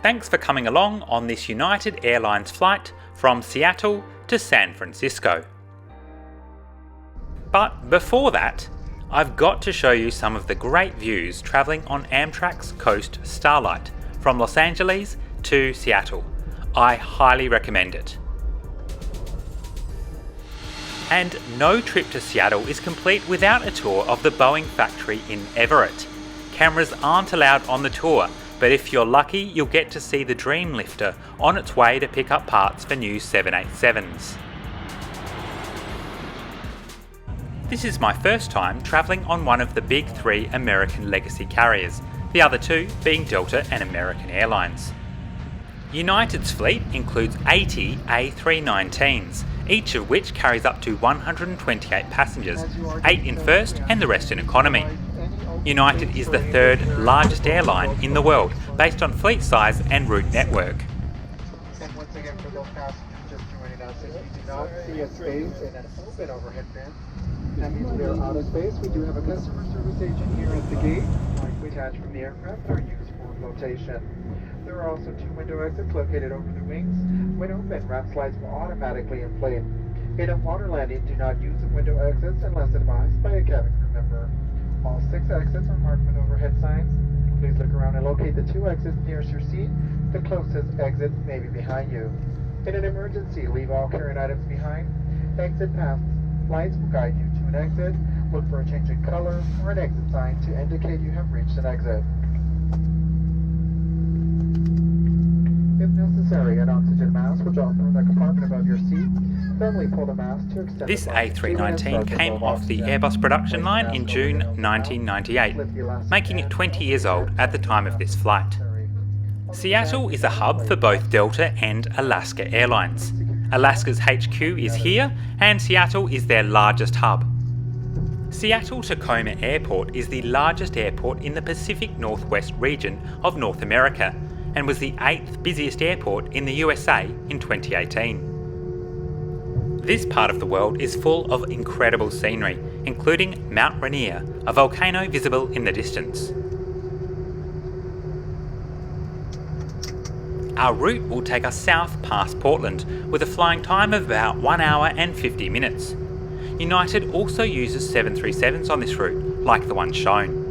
Thanks for coming along on this United Airlines flight from Seattle to San Francisco. But before that, I've got to show you some of the great views travelling on Amtrak's Coast Starlight from Los Angeles to Seattle. I highly recommend it. And no trip to Seattle is complete without a tour of the Boeing factory in Everett. Cameras aren't allowed on the tour, but if you're lucky, you'll get to see the Dreamlifter on its way to pick up parts for new 787s. This is my first time travelling on one of the big three American legacy carriers, the other two being Delta and American Airlines. United's fleet includes 80 A319s, each of which carries up to 128 passengers, 8 in first and the rest in economy. United is the third largest airline in the world, based on fleet size and route network. And once again, for those passengers just joining us, if you do not see a space in an open overhead bin, that means we are out of space. We do have a customer service agent here at the gate, detached from the aircraft, are used for flotation. There are also 2 window exits located over the wings. When open, ramp slides will automatically inflate. In a water landing, do not use the window exits unless advised by a cabin crew member. All 6 exits are marked with overhead signs. Please look around and locate the 2 exits nearest your seat. The closest exit may be behind you. In an emergency, leave all carrying items behind. Exit pass lights will guide you to an exit. Look for a change in color or an exit sign to indicate you have reached an exit. If necessary, an oxygen mask will drop from the compartment above your seat. Firmly pull the mask to extend. This A319 came off the Airbus production line in June 1998, making it 20 years old at the time of this flight. Seattle is a hub for both Delta and Alaska Airlines. Alaska's HQ is here, and Seattle is their largest hub. Seattle-Tacoma Airport is the largest airport in the Pacific Northwest region of North America, and was the 8th busiest airport in the USA in 2018. This part of the world is full of incredible scenery, including Mount Rainier, a volcano visible in the distance. Our route will take us south past Portland, with a flying time of about 1 hour and 50 minutes. United also uses 737s on this route, like the one shown.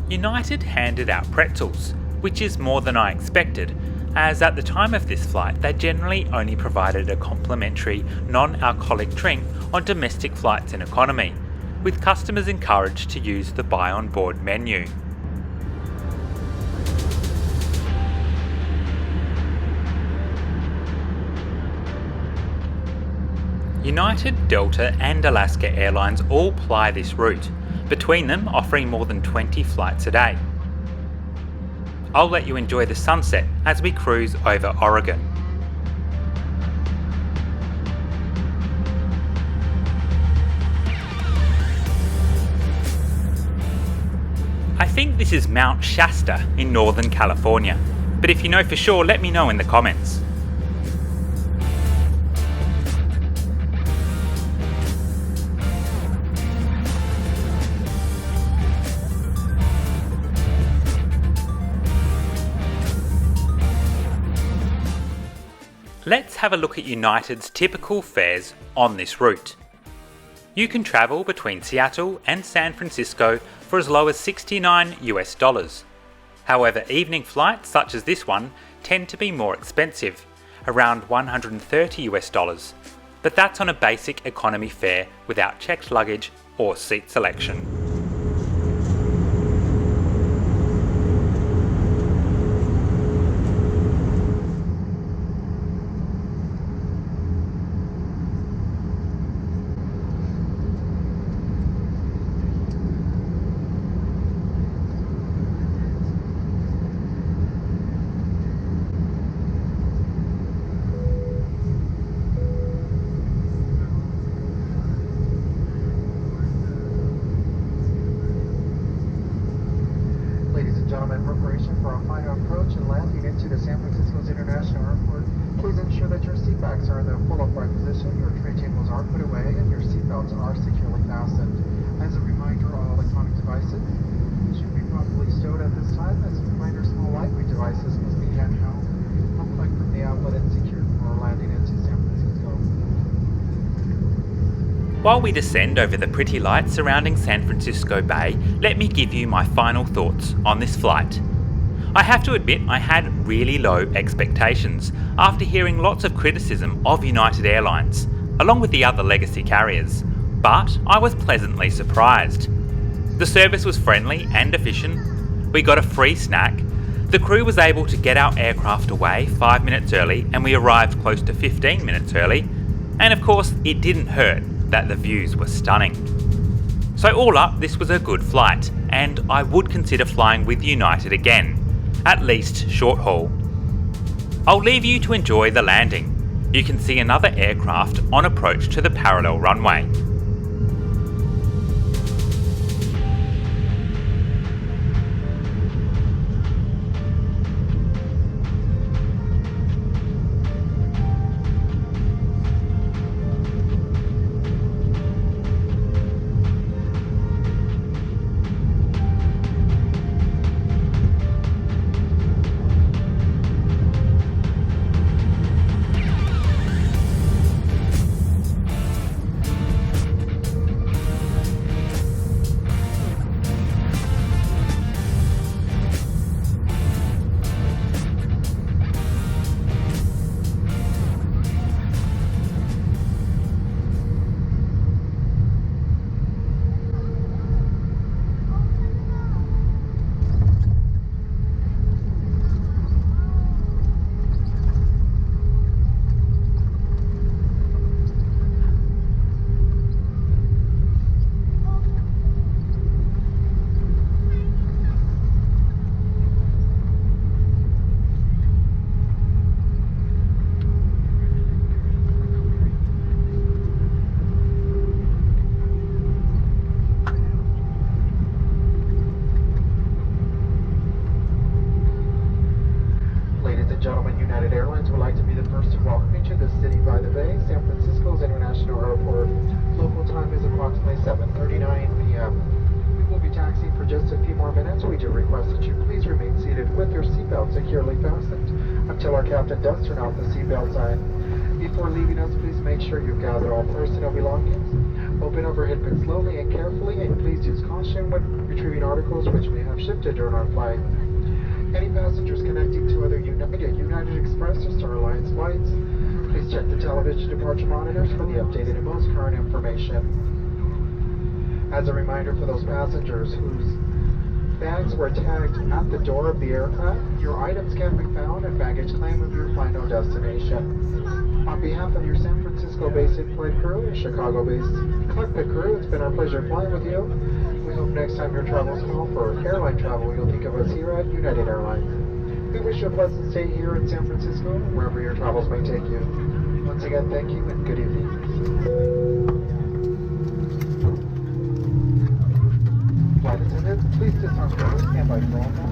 United handed out pretzels, which is more than I expected, as at the time of this flight they generally only provided a complimentary non-alcoholic drink on domestic flights in economy, with customers encouraged to use the buy on board menu. United, Delta and Alaska Airlines all ply this route, between them offering more than 20 flights a day. I'll let you enjoy the sunset as we cruise over Oregon. I think this is Mount Shasta in Northern California, but if you know for sure, let me know in the comments. Let's have a look at United's typical fares on this route. You can travel between Seattle and San Francisco for as low as $69 US. However, evening flights such as this one tend to be more expensive, around $130 US, but that's on a basic economy fare without checked luggage or seat selection. Preparation for our final approach and landing into the San Francisco's International Airport. Please ensure that your seat backs are in the full upright position, your tray tables are put away, and your seat belts are securely fastened. As a reminder, all electronic devices should be properly stowed at this time. As a reminder, small lightweight devices must be handheld, unplugged from the outlet and secured for landing into San Francisco. While we descend over the pretty lights surrounding San Francisco Bay, let me give you my final thoughts on this flight. I have to admit I had really low expectations after hearing lots of criticism of United Airlines, along with the other legacy carriers, but I was pleasantly surprised. The service was friendly and efficient, we got a free snack, the crew was able to get our aircraft away 5 minutes early and we arrived close to 15 minutes early, and of course it didn't hurt that the views were stunning. So all up, this was a good flight, and I would consider flying with United again, at least short haul. I'll leave you to enjoy the landing. You can see another aircraft on approach to the parallel runway. Gentlemen, United Airlines would like to be the first to welcome you to the City by the Bay, San Francisco's International Airport. Local time is approximately 7:39 p.m. We will be taxiing for just a few more minutes. We do request that you please remain seated with your seatbelt securely fastened until our captain does turn off the seatbelt sign. Before leaving us, please make sure you gather all personal belongings. Open overhead bin slowly and carefully, and please use caution when retrieving articles which may have shifted during our flight. Any passengers connecting to other United Express or Star Alliance flights, please check the television departure monitors for the updated and most current information. As a reminder for those passengers whose bags were tagged at the door of the aircraft, your items can be found at baggage claim of your final destination. On behalf of your San Francisco-based in-flight crew and Chicago-based cockpit crew, it's been our pleasure flying with you. We hope next time your travels call for airline travel, you'll think of us here at United Airlines. We wish you a pleasant stay here in San Francisco, wherever your travels may take you. Once again, thank you and good evening. Flight attendants, please disarm doors, stand by for all now.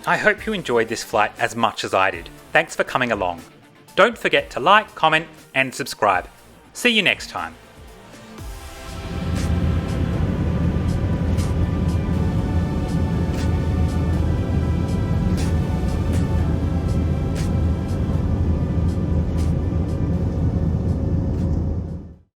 I hope you enjoyed this flight as much as I did. Thanks for coming along. Don't forget to like, comment and subscribe. See you next time.